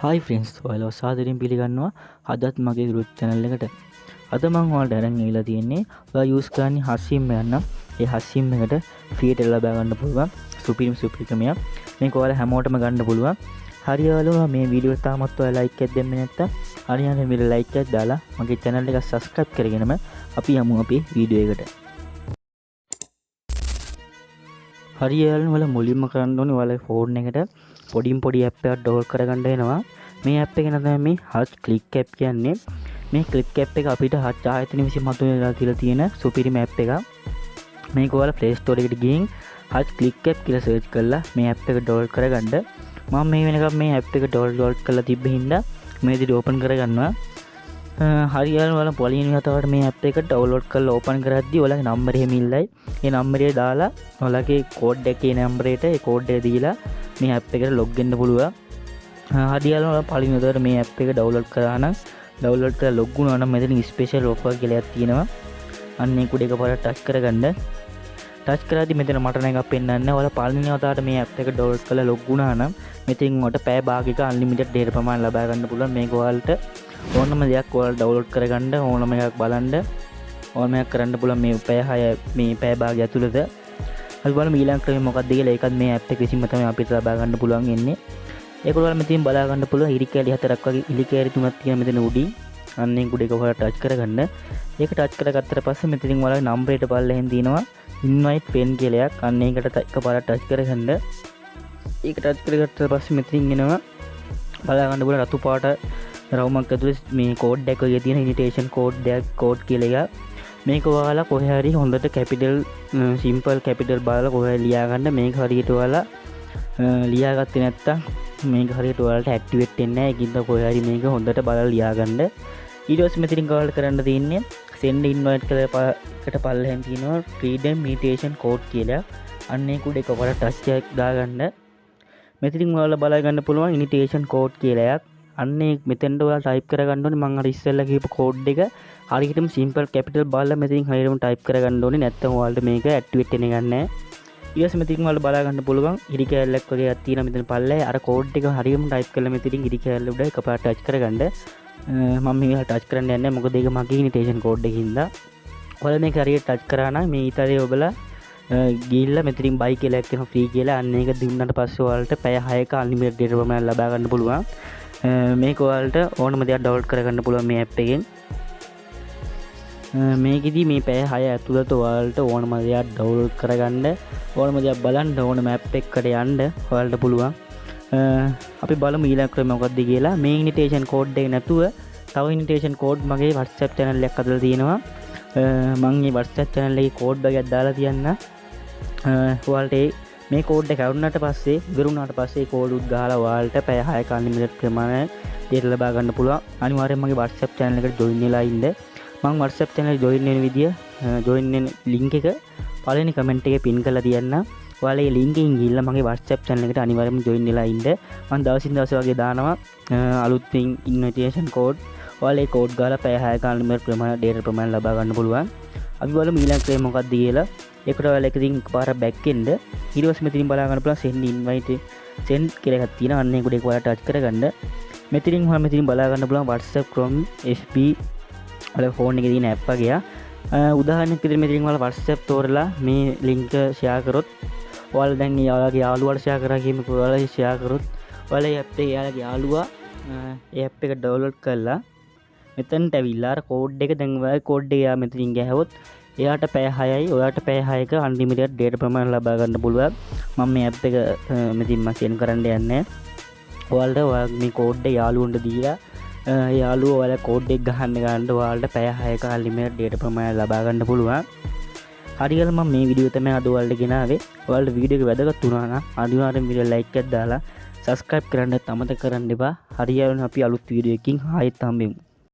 හයි friends, ඔයාලව සාදරයෙන් පිළිගන්නවා අදත් මගේ YouTube channel එකට. අද මම ඔයාලට අරන් ඇවිල්ලා තියෙන්නේ ඔයා යූස් කරන්නේ HUD එකක් නම් ඒ HUD එකට ෆ්‍රී එක ලබා ගන්න පුළුවන් සුපිරිම ක්‍රමයක්. මේක ඔයාලා හැමෝටම ගන්න පුළුවන්. හරි ඔයාලෝ මේ වීඩියෝ එක තාමත් ඔයාලා ලයික් එකක් දෙන්නේ නැත්තම් හරියන්නේ මේ ලයික් එකක් දාලා මගේ channel එක subscribe කරගෙනම අපි යමු අපේ වීඩියෝ එකට. හරි ඔයාලෝ ඔයාලා මුලින්ම කරන්න ඕනේ ඔයාලගේ ෆෝන් එකට පොඩි ඇප් එකක් ඩවුන්ලෝඩ් කරගන්න වෙනවා. මේ ඇප් එක තමයි මේ HUD ක්ලික් ඇප් කියන්නේ. මේ ක්ලික් ඇප් එක අපිට HUD ආයතන විසින් මතුවලා තියලා තියෙන සුපිරිම ඇප් එකක්. මේක ඔයාලා Play Store එකට ගිහින් HUD ක්ලික් ඇප් කියලා සර්ච් කරලා මේ ඇප් එක ඩවුන්ලෝඩ් කරගන්න. මම මේ වෙනකම් මේ ඇප් එක ඩවුන්ලෝඩ් කරලා තිබ්බ හින්දා මේ විදිහට ඕපන් කරගන්නවා. හරි ඔයාලා පොලියන් වතාවට මේ ඇප් එක ඩවුන්ලෝඩ් කරලා ඕපන් කරද්දී ඔයාලගේ නම්බර් එහෙම ඉල්ලයි. ඒ නම්බරේ දාලා ඔයාලගේ කෝඩ් එකේ නම්බරේට ඒ කෝඩ් එක දීලා මේ ඇප් එකට ලොග් වෙන්න පුළුවන්. හරි ඔයාලා පොලියන් වතාවට මේ ඇප් එක ඩවුන්ලෝඩ් කරා නම් ඩවුන්ලෝඩ් කරලා ලොග් වුණා නම් මෙතන ස්පෙෂල් ඔෆර් කියලා එකක් තියෙනවා. අන්න ඒක උඩ එකපාරට ටච් කරගන්න. ටච් කරද්දී මෙතන මට නම් එකක් පෙන්වන්නේ ඔයාලා පළවෙනි වතාවට මේ ඇප් එක ඩවුන්ලෝඩ් කරලා ලොග් වුණා නම් මෙතෙන් ඔයාලට පැය භාගයක අන්ලිමිටඩ් data ප්‍රමාණය ලබා ගන්න පුළුවන්. මේක ඔයාලට ඕනම දෙයක් ඔයාලා ඩවුන්ලෝඩ් කරගන්න ඕනම එකක් බලන්න ඕනම එකක් කරන්න පුළුවන් මේ පැය 6 මේ පැය භාගය ඇතුළත. අපි බලමු ඊළඟ ක්‍රමය මොකක්ද කියලා. ඒකත් මේ ඇප් එක විසින්ම තමයි අපිට ලබා ගන්න පුළුවන් ඉන්නේ. ඒක ඔයාලා මෙතනින් බලා ගන්න පුළුවන්. ඉරි කැලි 4ක් වගේ ඉලි කැලි 3ක් තියෙන මෙතන උඩින්. අන්න ඒක උඩ එක ඔයාලා ටච් කරගන්න. ඒක ටච් කරගත්තට පස්සේ මෙතනින් ඔයාලා නම්බරේට බලලා තියෙනවා invite pen කියලා එකක්. අන්න ඒකට එකපාරක් ටච් කරගන්න. ඒක ටච් කරගත්තට පස්සේ මෙතනින් එනවා බලා ගන්න පුළුවන් රතු පාට රවුමක් ඇතුලේ මේ කෝඩ් එක එකේ තියෙන ඉනිටේෂන් කෝඩ් කියලා එකක්. මේක ඔයාලා කොහේ හරි හොඳට කැපිටල් සිම්පල් කැපිටල් බලලා කොහේ ලියා ගන්න. මේක හරියට ඔයාලා ලියාගත්තේ නැත්තම් මේක හරියට ඔයාලට ඇක්ටිවේට් වෙන්නේ නැහැ. ඒකින්ද කොහේ හරි මේක හොඳට බලලා ලියා ගන්න. ඊට පස්සේ මෙතනින් ඔයාලට කරන්න තියෙන්නේ send invite කරකට පල්ලෙහෙන් තියෙනවා freedom meditation code කියලා. අන්න ඒක උඩ එකපාරට ටච් එකක් දාගන්න. මෙතනින් ඔයාලා බලා ගන්න පුළුවන් ඉනිටේෂන් කෝඩ් කියලා එකක්. අන්න ඒක මෙතෙන්ට ඔයාලා ටයිප් කරගන්න ඕනේ. මම අර ඉස්සෙල්ලා කියපු කෝඩ් එක හරියටම සිම්පල් කැපිටල් බලලා මෙතනින් හරියටම ටයිප් කරගන්න ඕනේ. නැත්නම් ඔයාලට මේක ඇක්ටිවේට් වෙන්නේ නැහැ. ඊට පස්සේ මෙතනින් ඔයාලා බලා ගන්න පුළුවන් ඉරි කැලලක් වගේ එකක් තියෙනවා මෙතන පල්ලේ. අර කෝඩ් එක හරියටම ටයිප් කරලා මෙතනින් ඉරි කැලල උඩ එකපාරට ටච් කරගන්න. මම මේක ටච් කරන්න යන්නේ නැහැ. මොකද ඒක මගේ ඉනිටේෂන් කෝඩ් එකකින්ද. ඔයාලා මේක හරියට ටච් කරා නම් මේ ඊතරේ ඔබලා ගිහිල්ලා මෙතනින් බයි කියලා එකක් තියෙනවා ෆ්‍රී කියලා. අන්න ඒක දුන්නාට පස්සේ ඔයාලට පැය 6ක අන්ලිමිටඩ් data ප්‍රමාණය ලබා ගන්න පුළුවන්. මේක ඔයාලට ඕනම දෙයක් ඩවුන්ලෝඩ් කරගන්න පුළුවන් මේ ඇප් එකෙන්. මේකෙදි මේ පැය 6 ඇතුළත ඔයාලට ඕනම දෙයක් ඩවුන්ලෝඩ් කරගන්න ඕනම දෙයක් බලන්න ඕනම ඇප් එකකට යන්න ඔයාලට පුළුවන්. අපි බලමු ඊළඟ ක්‍රමය මොකක්ද කියලා. මේ ඉනිටේෂන් කෝඩ් එක නැතුව තව ඉනිටේෂන් කෝඩ් මගේ WhatsApp channel එකක් අදලා තියෙනවා. මම මේ WhatsApp channel එකේ කෝඩ් එකක් දාලා තියන්න. ඔයාලට මේ කෝඩ් එක වුණාට පස්සේ ඉවරුණාට පස්සේ කෝඩ් උත් ගහලා ඔයාලට පැය 6ක අන්ලිමිටඩ් ප්‍රමාණය data ලබා ගන්න පුළුවන්. අනිවාර්යයෙන් මගේ WhatsApp channel එකට join වෙලා ඉන්න. මම WhatsApp channel join වෙන විදිය join වෙන link එක පළවෙනි comment එකේ pin කරලා තියන්න. ඔයාලා මේ link එකෙන් ගිහිල්ලා මගේ WhatsApp channel එකට අනිවාර්යයෙන්ම join වෙලා ඉන්න. මම දවසින් දවස වගේ දානවා අලුත්ින් invitation code. ඔයාලා ඒ code ගාලා පැය 6ක අන්ලිමිටඩ් ප්‍රමාණය data ප්‍රමාණය ලබා ගන්න පුළුවන්. අපි බලමු ඊළඟ ක්‍රමය මොකක්ද කියලා. ඒකට ඔයාලා එකකින් එකපාරක් back එන්න. ඊට පස්සේ මෙතනින් බලා ගන්න පුළුවන් send invite send කියලා එකක් තියෙනවා. අන්න ඒක උඩ ඔයාලා ටච් කරගන්න. මෙතනින් බලා ගන්න පුළුවන් WhatsApp Chrome SP ඔයාලා ෆෝන් එකේ තියෙන app එක. උදාහරණයක් විදිහට මෙතනින් ඔයාලා WhatsApp තෝරලා මේ link share කරොත් ඔයාලා දැන් යාළුවාගේ යාළුවාට share කරා කියමුකෝ. ඔයාලා share කරොත් ඔයාලා app එකේ යාළුවාගේ යාළුවා ඒ app එක download කරලා මෙතනට ඇවිල්ලා අර කෝඩ් එක දැන් ඔයාලා කෝඩ් එක යා මෙතනින් ගහවොත් එයාට පැය 6යි ඔයාට පැය 6ක අන්ලිමිටඩ් data ප්‍රමාණය ලබා ගන්න පුළුවන්. මම මේ app එක මෙතනින් send කරන්න යන්නේ. ඔයාලට මේ කෝඩ් එක යාළුවන්ට දීලා යාළුවෝ ඔයාලා කෝඩ් එක ගන්න ඔයාලට පැය 6ක අන්ලිමිටඩ් data ප්‍රමාණය ලබා ගන්න පුළුවන්. හරියට මම මේ වීඩියෝ තමයි අද ඔයාලට ගෙනාවේ. ඔයාලට වීඩියෝ එක වැදගත් වුණා නම් අනිවාර්යෙන් වීඩියෝ like එකක් දාලා subscribe කරන්න අමතක කරන්න එපා. හරියට අපි අලුත් වීඩියෝ එකකින් ආයෙත් හම්බෙමු.